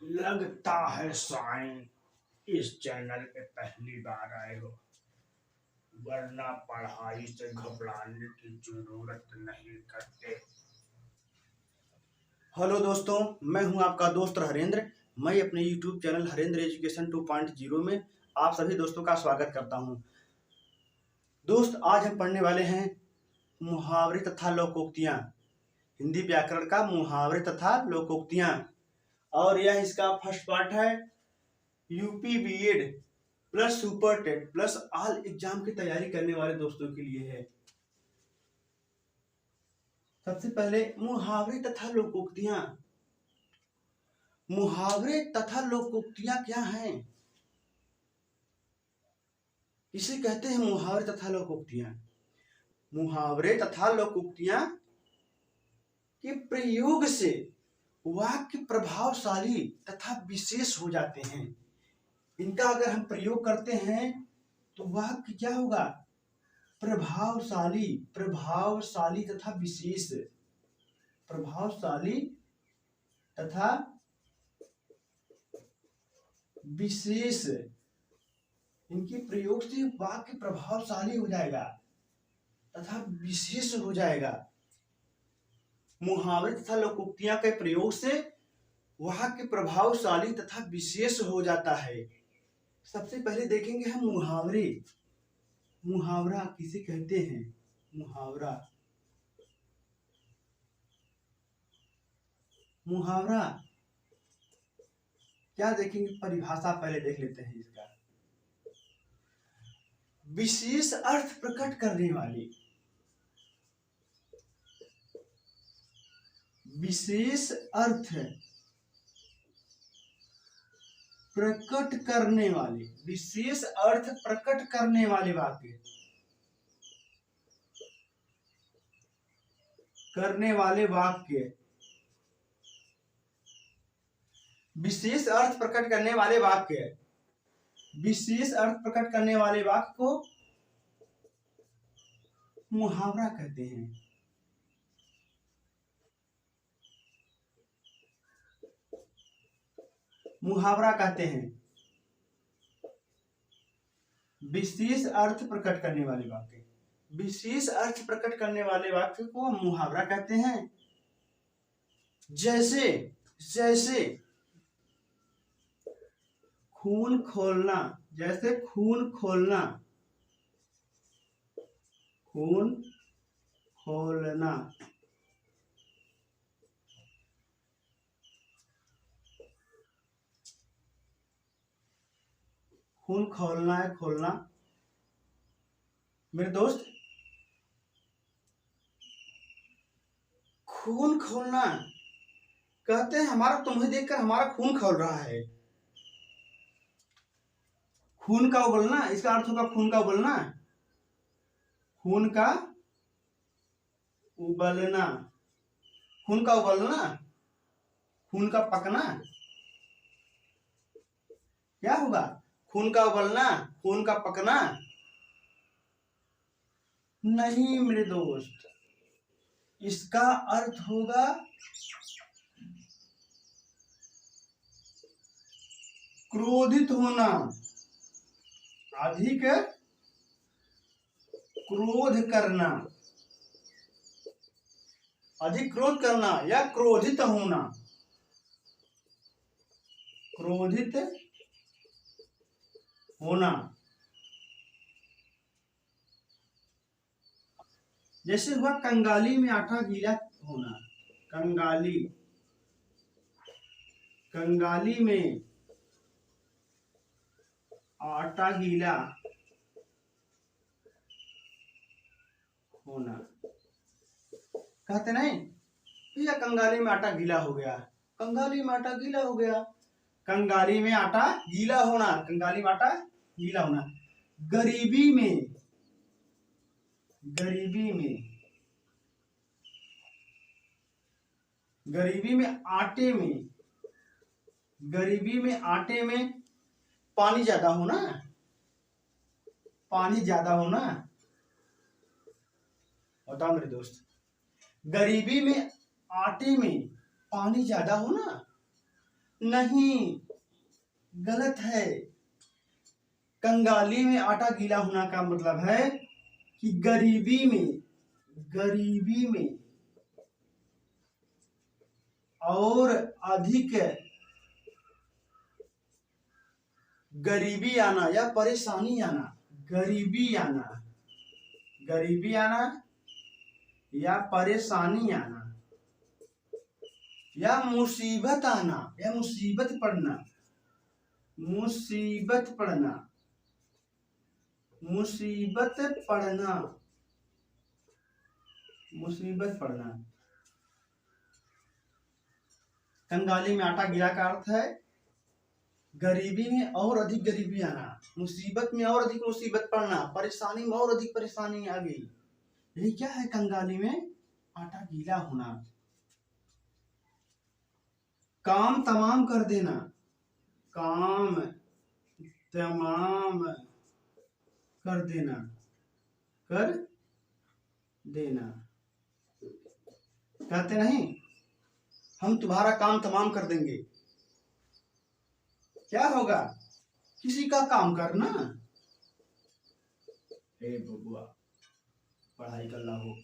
लगता है साईं इस चैनल पे पहली बार आए हो, वरना पढ़ाई से घबराने की जरूरत नहीं करते। हेलो दोस्तों, मैं हूं आपका दोस्त हरेंद्र। मैं अपने YouTube चैनल हरेंद्र एजुकेशन 2.0 में आप सभी दोस्तों का स्वागत करता हूं। दोस्त, आज हम पढ़ने वाले हैं मुहावरे तथा लोकोक्तियां, हिंदी व्याकरण का मुहावरे तथा लोकोक्तियां। और यह इसका फर्स्ट पार्ट है। UP BEd plus super TET plus all exam की तैयारी करने वाले दोस्तों के लिए है। सबसे पहले मुहावरे तथा लोकोक्तियां। मुहावरे तथा लोकोक्तियां क्या हैं? इसे कहते हैं मुहावरे तथा लोकोक्तियां। मुहावरे तथा लोकोक्तियां के प्रयोग से वाक्य प्रभावशाली तथा विशेष हो जाते हैं। इनका अगर हम प्रयोग करते हैं तो वाक्य क्या होगा? प्रभावशाली, प्रभावशाली तथा विशेष, प्रभावशाली तथा विशेष। इनके प्रयोग से वाक्य प्रभावशाली हो जाएगा तथा विशेष हो जाएगा। मुहावरे तथा लोकोक्तियां के प्रयोग से वाक्य प्रभावशाली तथा विशेष हो जाता है। सबसे पहले देखेंगे हम मुहावरे। मुहावरा किसे कहते हैं? मुहावरा, मुहावरा क्या देखेंगे? परिभाषा पहले देख लेते हैं इसका। विशेष अर्थ प्रकट करने वाली, विशेष अर्थ प्रकट करने वाले, विशेष अर्थ प्रकट करने वाले वाक्य, करने वाले वाक्य, विशेष अर्थ प्रकट करने वाले वाक्य, विशेष अर्थ प्रकट करने वाले वाक्य को मुहावरा कहते हैं। मुहावरा कहते हैं विशेष अर्थ प्रकट करने वाले वाक्य। विशेष अर्थ प्रकट करने वाले वाक्य को मुहावरा कहते हैं। जैसे जैसे खून खोलना, जैसे खून खोलना, खून खोलना, खून खोलना है, खोलना। मेरे दोस्त, खून खोलना कहते हैं हमारा, तुम्हें देखकर हमारा खून खोल रहा है। खून का उबलना, इसका अर्थ होगा खून का उबलना, खून का उबलना, खून का उबलना, खून का पकना। क्या होगा? खून का उबलना, खून का पकना। नहीं मेरे दोस्त, इसका अर्थ होगा क्रोधित होना, अधिक क्रोध करना, अधिक क्रोध करना या क्रोधित होना, क्रोधित होना। जैसे हुआ कंगाली में आटा गीला होना, कंगाली, कंगाली में आटा गीला होना। कहते नहीं भैया कंगाली में आटा गीला हो गया, कंगाली में आटा गीला हो गया। कंगाली में आटा गीला होना, कंगाली में आटा गीला होना। गरीबी में, गरीबी में, गरीबी में आटे में, गरीबी में आटे में पानी ज्यादा होना, पानी ज्यादा होना। बताओ मेरे दोस्त, गरीबी में आटे में पानी ज्यादा होना। नहीं, गलत है। कंगाली में आटा गीला होना का मतलब है कि गरीबी में और अधिक गरीबी आना या परेशानी आना, गरीबी आना या परेशानी आना या मुसीबत आना या मुसीबत पड़ना, कंगाली में आटा गिरा का अर्थ है गरीबी में और अधिक गरीबी आना, मुसीबत में और अधिक मुसीबत पड़ना, परेशानी में और अधिक परेशानी आ गई। यही क्या है कंगाली में आटा गीला होना। काम तमाम कर देना, काम तमाम कर देना, कहते नहीं हम तुम्हारा काम तमाम कर देंगे। क्या होगा? किसी का काम करना। ए बबुआ पढ़ाई कर ला हो,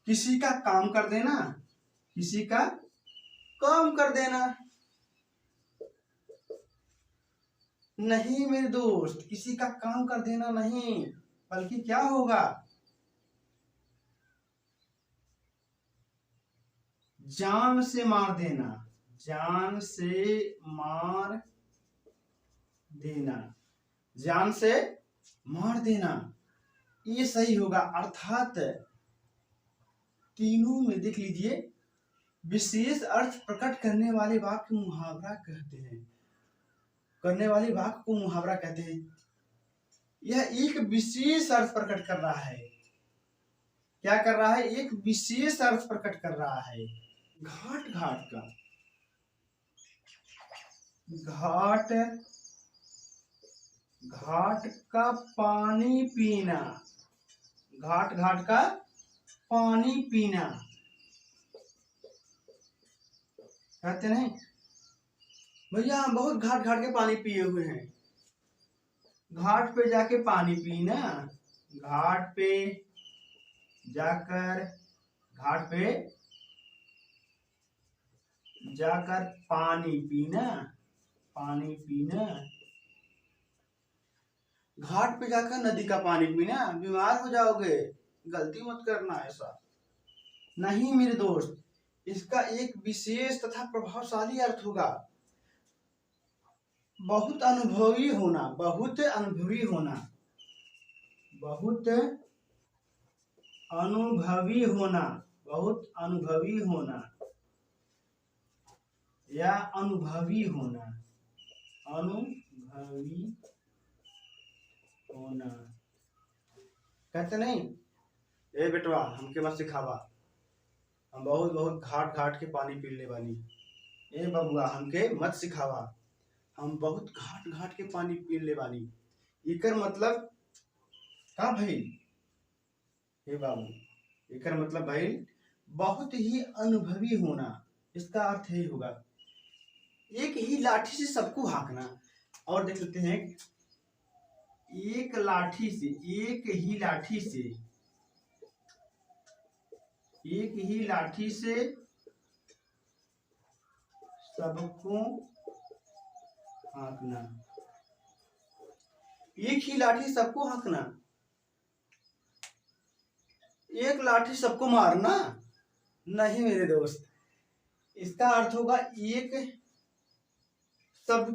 किसी का काम कर देना, किसी का काम कर देना। नहीं मेरे दोस्त, किसी का काम कर देना नहीं, बल्कि क्या होगा? जान से मार देना, जान से मार देना, ये सही होगा। अर्थात तीनों में देख लीजिए, विशेष अर्थ प्रकट करने वाले वाक्य मुहावरा कहते हैं, करने वाले वाक्य को मुहावरा कहते हैं। यह एक विशेष अर्थ प्रकट कर रहा है। क्या कर रहा है? एक विशेष अर्थ प्रकट कर रहा है। घाट का पानी पीना, घाट का पानी पीना कहते नहीं भैया, हम बहुत घाट के पानी पिए हुए हैं। घाट पे जाके पानी पीना, घाट पे जाकर पानी पीना, घाट पे जाकर नदी का पानी पीना, बीमार हो जाओगे, गलती मत करना ऐसा। नहीं मेरे दोस्त, इसका एक विशेष तथा प्रभावशाली अर्थ होगा बहुत अनुभवी होना या अनुभवी होना, कहते नहीं ए बेटवा हमके मत सिखावा, हम बहुत घाट के पानी पीने वाली। ए बबुआ हमके मत सिखावा, हम बहुत घाट के पानी पीने वाली। एकर मतलब का भाई? हे बाबू, एकर मतलब भाई बहुत ही अनुभवी होना। इसका अर्थ यही होगा एक ही लाठी से सबको हाँकना। और देख लेते हैं, एक ही लाठी से सबको हाँकना, एक ही लाठी सबको हाँकना, एक लाठी सबको मारना नहीं मेरे दोस्त। इसका अर्थ होगा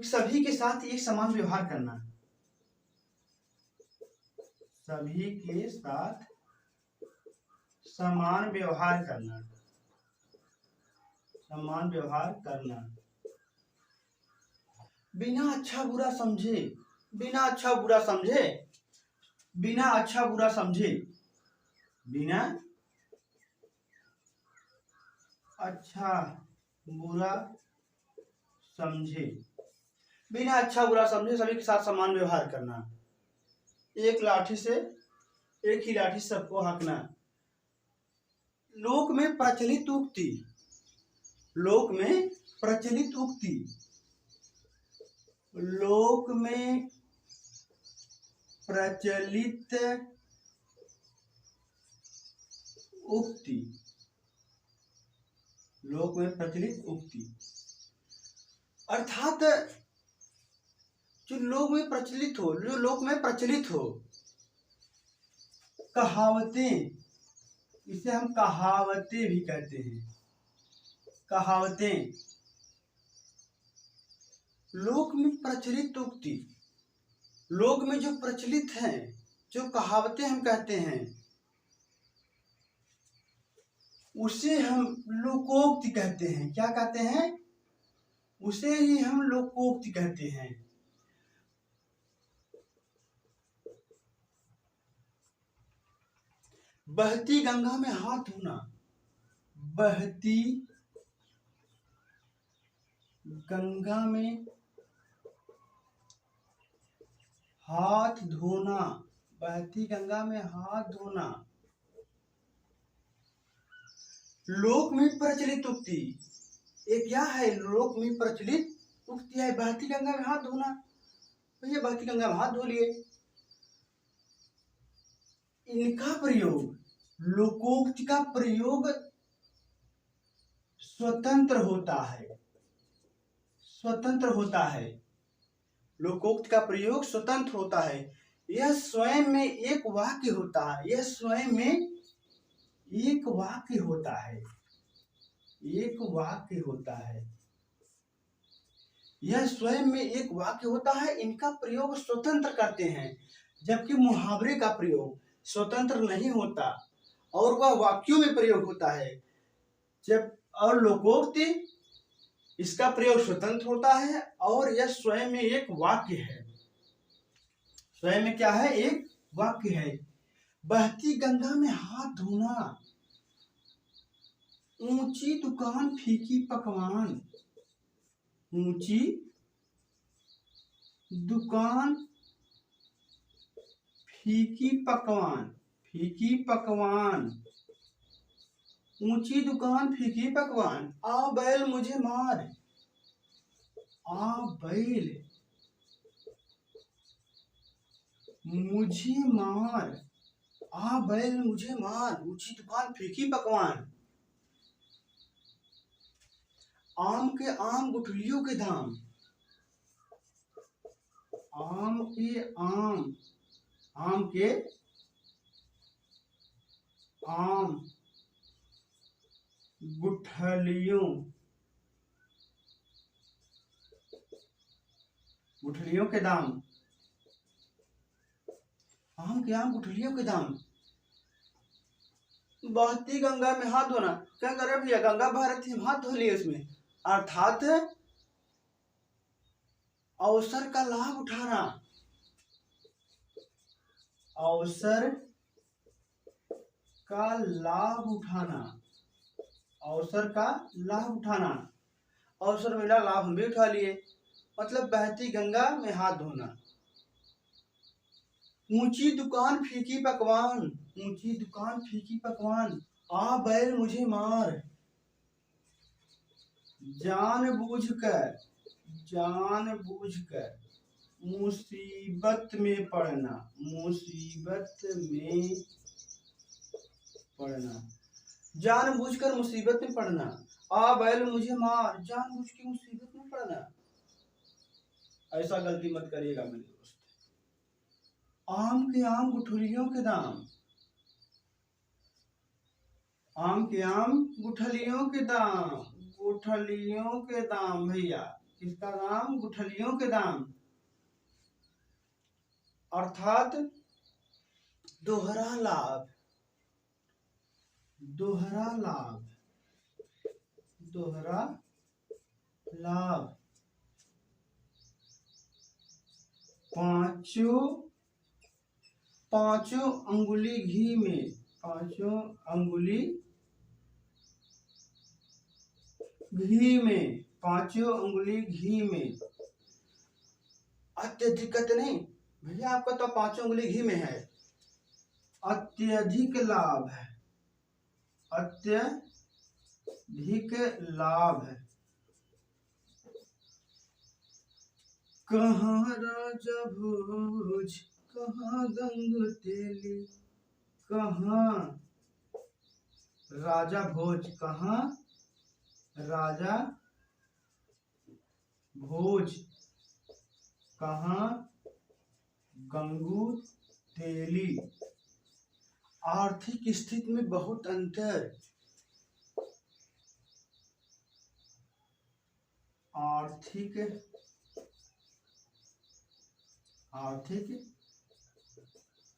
सभी के साथ एक समान व्यवहार करना, सभी के साथ समान व्यवहार करना, बिना अच्छा बुरा समझे, बिना अच्छा बुरा समझे, सभी के साथ समान व्यवहार करना, एक ही लाठी से सबको हाँकना। लोक में प्रचलित उक्ति लोक में प्रचलित उक्ति, लोक में प्रचलित उक्ति अर्थात जो लोक में प्रचलित हो, जो लोक में प्रचलित हो, कहावतें, इसे हम कहावतें भी कहते हैं। कहावतें, लोक में प्रचलित उक्ति, लोक में जो प्रचलित हैं, जो कहावतें हम कहते हैं, उसे हम लोकोक्ति कहते हैं। क्या कहते हैं? उसे ही हम लोकोक्ति कहते हैं। बहती गंगा में हाथ धोना, बहती गंगा में हाथ धोना, बहती गंगा में हाथ धोना, लोक में प्रचलित उक्ति। ये क्या है? लोक में प्रचलित उक्ति है, बहती गंगा में हाथ धोना। भैया बहती गंगा में हाथ धो लिए। इनका प्रयोग, लोकोक्ति का प्रयोग स्वतंत्र होता है, स्वतंत्र होता है। लोकोक्ति का प्रयोग स्वतंत्र होता है। यह स्वयं में एक वाक्य होता है, यह स्वयं में एक वाक्य होता है, एक वाक्य होता है। यह स्वयं में एक वाक्य होता है। इनका प्रयोग स्वतंत्र करते हैं, जबकि मुहावरे का प्रयोग स्वतंत्र नहीं होता और वह वाक्यों में प्रयोग होता है। जब और लोकोक्ति, इसका प्रयोग स्वतंत्र होता है और यह स्वयं में एक वाक्य है। स्वयं में क्या है? एक वाक्य है। बहती गंगा में हाथ धोना, ऊंची दुकान फीकी पकवान, ऊंची दुकान फीकी पकवान, फीकी पकवान, ऊंची दुकान फीकी पकवान। आ बैल मुझे मार, आ बैल मुझे मार, आ बैल मुझे मार, ऊंची दुकान फीकी पकवान। आम के आम गुठलियों के दाम, आम के आम, आम के आम गुठलियों, गुठलियों के दाम, आम के आम गुठलियों के दाम। बहती गंगा में हाथ धोना, क्या करे भैया? गंगा बह रही थी, हम हाथ धो लिए उसमें। अर्थात अवसर का लाभ उठाना, अवसर का लाभ उठाना, अवसर का लाभ उठाना। अवसर मिला, लाभ हम भी उठा लिए, मतलब बहती गंगा में हाथ धोना। ऊंची दुकान फीकी पकवान, ऊंची दुकान फीकी पकवान। आ बैल मुझे मार, जानबूझकर, जानबूझकर मुसीबत में पड़ना, मुसीबत में पड़ना, जानबूझकर मुसीबत में पड़ना। आ बैल मुझे मार, जानबूझ के मुसीबत में पड़ना। ऐसा गलती मत करिएगा मेरे दोस्त। आम के आम गुठलियों के दाम, आम के आम गुठलियों के दाम, गुठलियों के दाम। भैया किसका दाम? गुठलियों के दाम। अर्थात दोहरा लाभ, दोहरा लाभ, दोहरा लाभ। पांचों अंगुली घी में, पांचों अंगुली घी में, पांचों अंगुली घी में। अत्यधिक नहीं भैया, आपका तो पांचों अंगुली घी में है। अत्यधिक लाभ है, अत्यधिक लाभ है। कहाँ राजा भोज, कहाँ गंग तेली, कहाँ राजा भोज, कहाँ राजा भोज, कहाँ गंगू तेली। आर्थिक स्थिति में बहुत अंतर, आर्थिक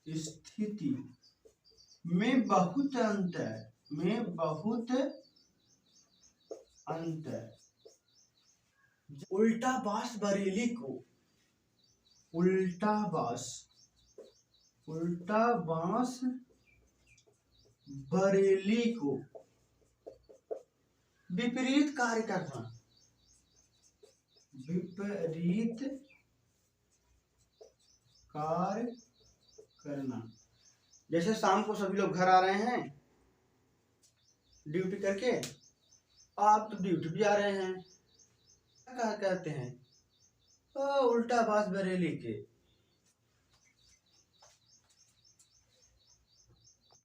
स्थिति में बहुत अंतर, में बहुत अंतर। उल्टा बांस बरेली को, उल्टा बांस, उल्टा बांस बरेली को विपरीत कार्य करना, विपरीत कार्य करना। जैसे शाम को सभी लोग घर आ रहे हैं ड्यूटी करके, आप तो ड्यूटी भी आ रहे हैं, क्या कहते हैं उल्टा बांस बरेली के।